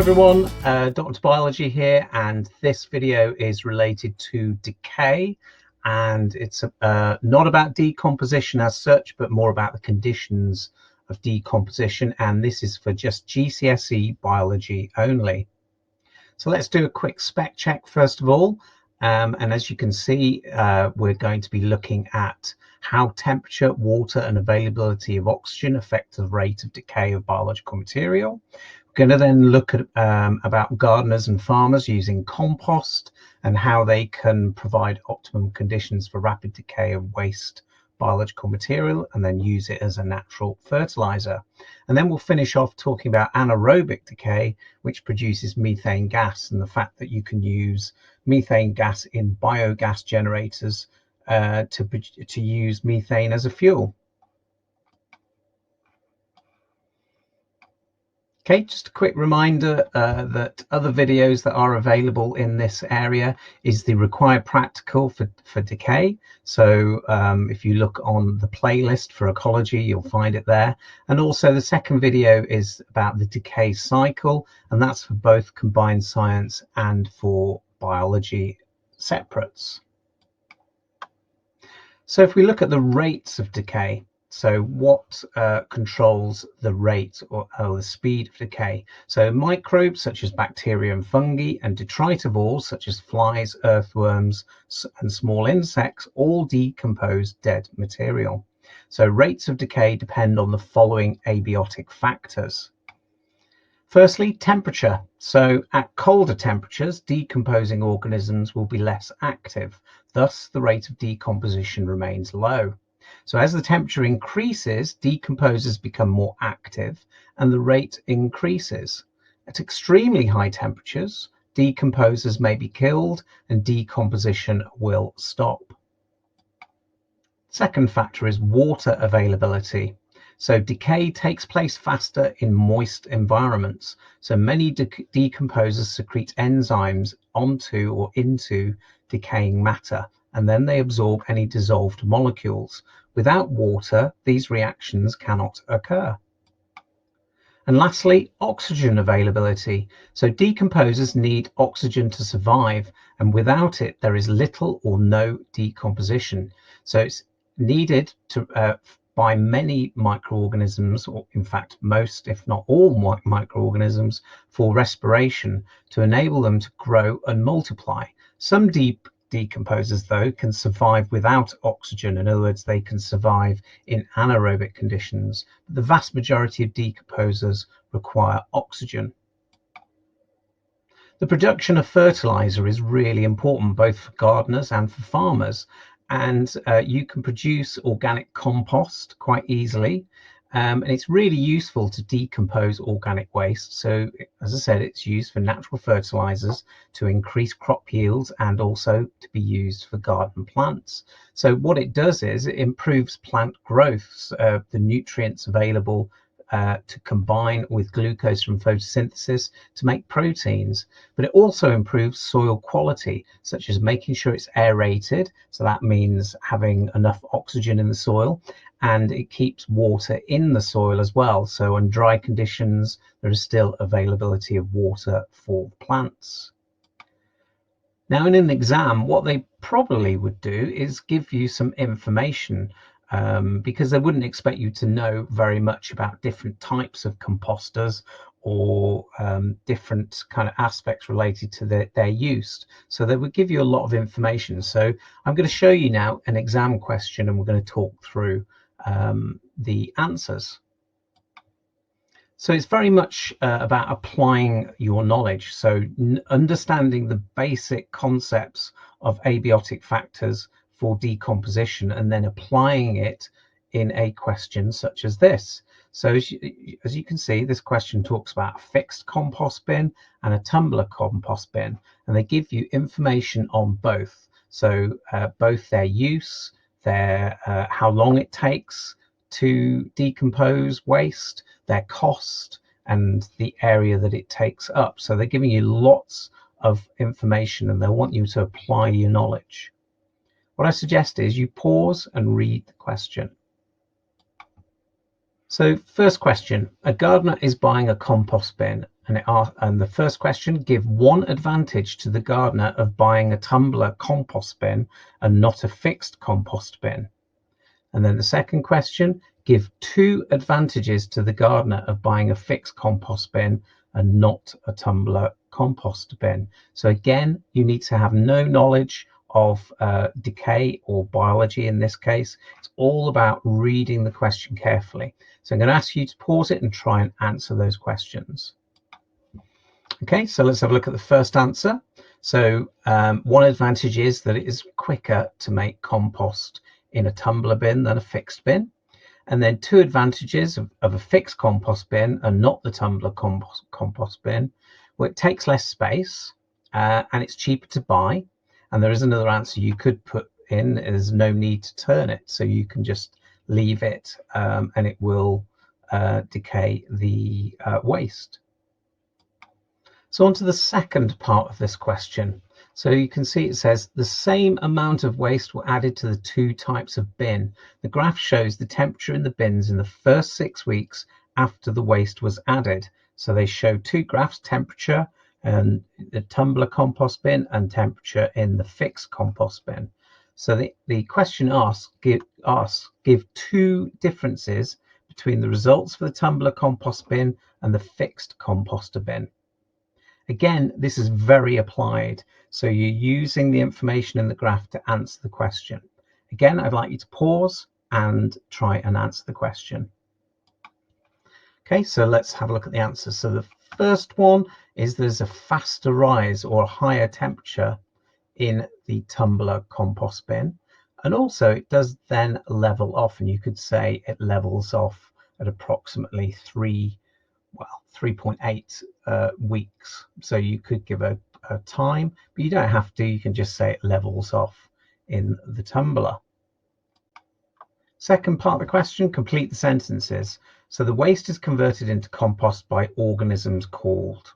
everyone, DrBiology here, and this video is related to decay, and it's not about decomposition as such, but more about the conditions of decomposition, and this is for just GCSE biology only. So let's do a quick spec check first of all, and as you can see, we're going to be looking at how temperature, water and availability of oxygen affect the rate of decay of biological material. We're going to then look at about gardeners and farmers using compost and how they can provide optimum conditions for rapid decay of waste biological material and then use it as a natural fertilizer. And then we'll finish off talking about anaerobic decay, which produces methane gas, and the fact that you can use methane gas in biogas generators to use methane as a fuel. Okay, just a quick reminder that other videos that are available in this area is the required practical for decay. So if you look on the playlist for ecology, you'll find it there. And also the second video is about the decay cycle, and that's for both combined science and for biology separates. So if we look at the rates of decay, so what controls the rate or the speed of decay? So microbes such as bacteria and fungi, and detritivores such as flies, earthworms and small insects all decompose dead material. So rates of decay depend on the following abiotic factors. Firstly, temperature. So at colder temperatures, decomposing organisms will be less active. Thus, the rate of decomposition remains low. So as the temperature increases, decomposers become more active and the rate increases. At extremely high temperatures, decomposers may be killed and decomposition will stop. Second factor is water availability. So decay takes place faster in moist environments. So many decomposers secrete enzymes onto or into decaying matter, and then they absorb any dissolved molecules. Without water, these reactions cannot occur. And lastly, oxygen availability. So decomposers need oxygen to survive, and without it, there is little or no decomposition. So it's needed to by many microorganisms, or in fact most if not all microorganisms, for respiration to enable them to grow and multiply. Some decomposers though can survive without oxygen. In other words, they can survive in anaerobic conditions, but the vast majority of decomposers require oxygen. The production of fertilizer is really important both for gardeners and for farmers. And you can produce organic compost quite easily, and it's really useful to decompose organic waste. So as I said, it's used for natural fertilizers to increase crop yields and also to be used for garden plants. So what it does is it improves plant growth, the nutrients available to combine with glucose from photosynthesis to make proteins, but it also improves soil quality, such as making sure it's aerated, so that means having enough oxygen in the soil, and it keeps water in the soil as well, so on dry conditions there is still availability of water for plants. Now in an exam, what they probably would do is give you some information, because they wouldn't expect you to know very much about different types of composters or different kind of aspects related to their use. So they would give you a lot of information. So I'm going to show you now an exam question, and we're going to talk through the answers. So it's very much about applying your knowledge. So understanding the basic concepts of abiotic factors for decomposition and then applying it in a question such as this. So as you can see, this question talks about a fixed compost bin and a tumbler compost bin, and they give you information on both. So both their use, their how long it takes to decompose waste, their cost, and the area that it takes up. So they're giving you lots of information, and they want you to apply your knowledge. What I suggest is you pause and read the question. So first question, a gardener is buying a compost bin, and the first question, give one advantage to the gardener of buying a tumbler compost bin and not a fixed compost bin. And then the second question, give two advantages to the gardener of buying a fixed compost bin and not a tumbler compost bin. So again, you need to have no knowledge of decay or biology in this case. It's all about reading the question carefully. So I'm going to ask you to pause it and try and answer those questions. Okay, so let's have a look at the first answer. So one advantage is that it is quicker to make compost in a tumbler bin than a fixed bin. And then two advantages of a fixed compost bin and not the tumbler compost bin. Well, it takes less space and it's cheaper to buy. And there is another answer you could put in, there's no need to turn it. So you can just leave it and it will decay the waste. So on to the second part of this question. So you can see it says the same amount of waste were added to the two types of bin. The graph shows the temperature in the bins in the first 6 weeks after the waste was added. So they show two graphs, temperature and the tumbler compost bin and temperature in the fixed compost bin. So the question asks, give two differences between the results for the tumbler compost bin and the fixed composter bin. Again, this is very applied. So you're using the information in the graph to answer the question. Again, I'd like you to pause and try and answer the question. Okay, so let's have a look at the answers. So the first one is there's a faster rise or a higher temperature in the tumbler compost bin. And also it does then level off, and you could say it levels off at approximately 3.8 weeks. So you could give a time, but you don't have to. You can just say it levels off in the tumbler. Second part of the question, complete the sentences. So the waste is converted into compost by organisms called.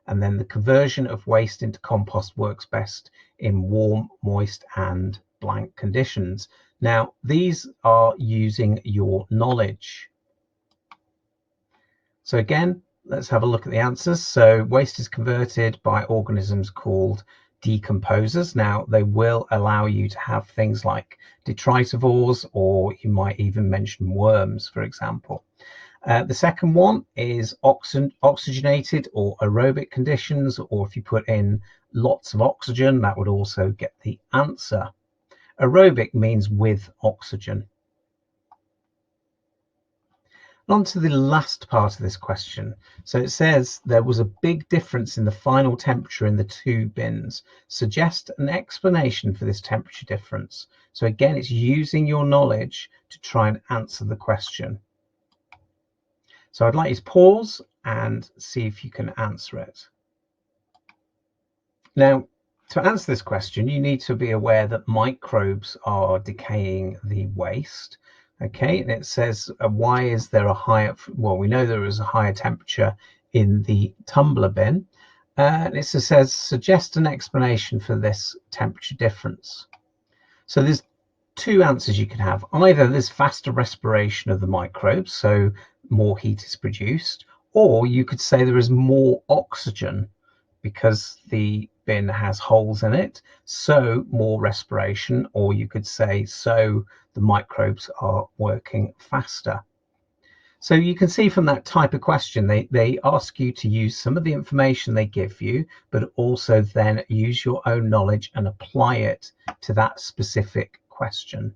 And then the conversion of waste into compost works best in warm, moist and blank conditions. Now, these are using your knowledge. So again, let's have a look at the answers. So waste is converted by organisms called decomposers. Now, they will allow you to have things like detritivores, or you might even mention worms, for example. The second one is oxygenated or aerobic conditions, or if you put in lots of oxygen, that would also get the answer. Aerobic means with oxygen. On to the last part of this question. So it says there was a big difference in the final temperature in the two bins. Suggest an explanation for this temperature difference. So again, it's using your knowledge to try and answer the question. So I'd like you to pause and see if you can answer it. Now, to answer this question, you need to be aware that microbes are decaying the waste. Okay, and it says why is there a higher, well, we know there is a higher temperature in the tumbler bin, and it says suggest an explanation for this temperature difference. So there's two answers you can have. Either there's faster respiration of the microbes, so more heat is produced, or you could say there is more oxygen because the bin has holes in it, so more respiration, or you could say so the microbes are working faster. So you can see from that type of question, they ask you to use some of the information they give you, but also then use your own knowledge and apply it to that specific question.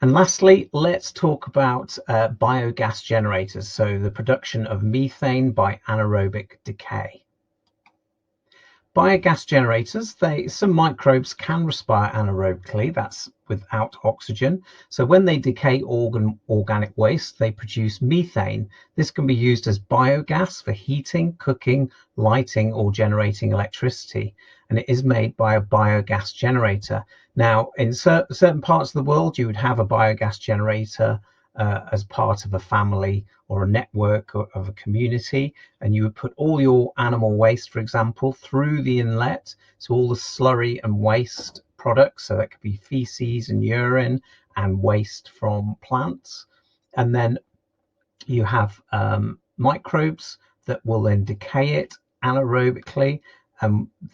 And lastly, let's talk about biogas generators, so the production of methane by anaerobic decay. Biogas generators, some microbes can respire anaerobically, that's without oxygen. So when they decay organic waste, they produce methane. This can be used as biogas for heating, cooking, lighting, or generating electricity. And it is made by a biogas generator. Now, in certain parts of the world, you would have a biogas generator as part of a family or a network of a community, and you would put all your animal waste, for example, through the inlet, so all the slurry and waste products, so that could be feces and urine and waste from plants. And then you have microbes that will then decay it anaerobically.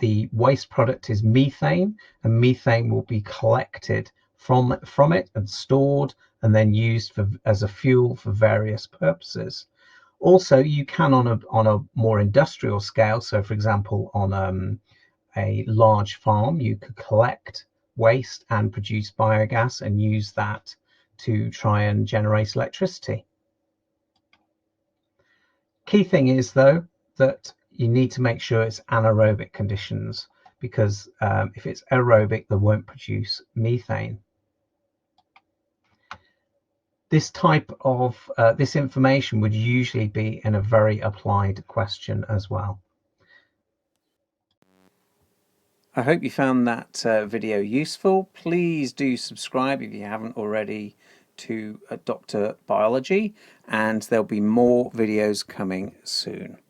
The waste product is methane, and methane will be collected from it and stored and then used as a fuel for various purposes. Also, you can on a more industrial scale, so for example on a large farm, you could collect waste and produce biogas and use that to try and generate electricity. Key thing is though that you need to make sure it's anaerobic conditions, because if it's aerobic, they won't produce methane. This type of this information would usually be in a very applied question as well. I hope you found that video useful. Please do subscribe if you haven't already to DrBiology, and there'll be more videos coming soon.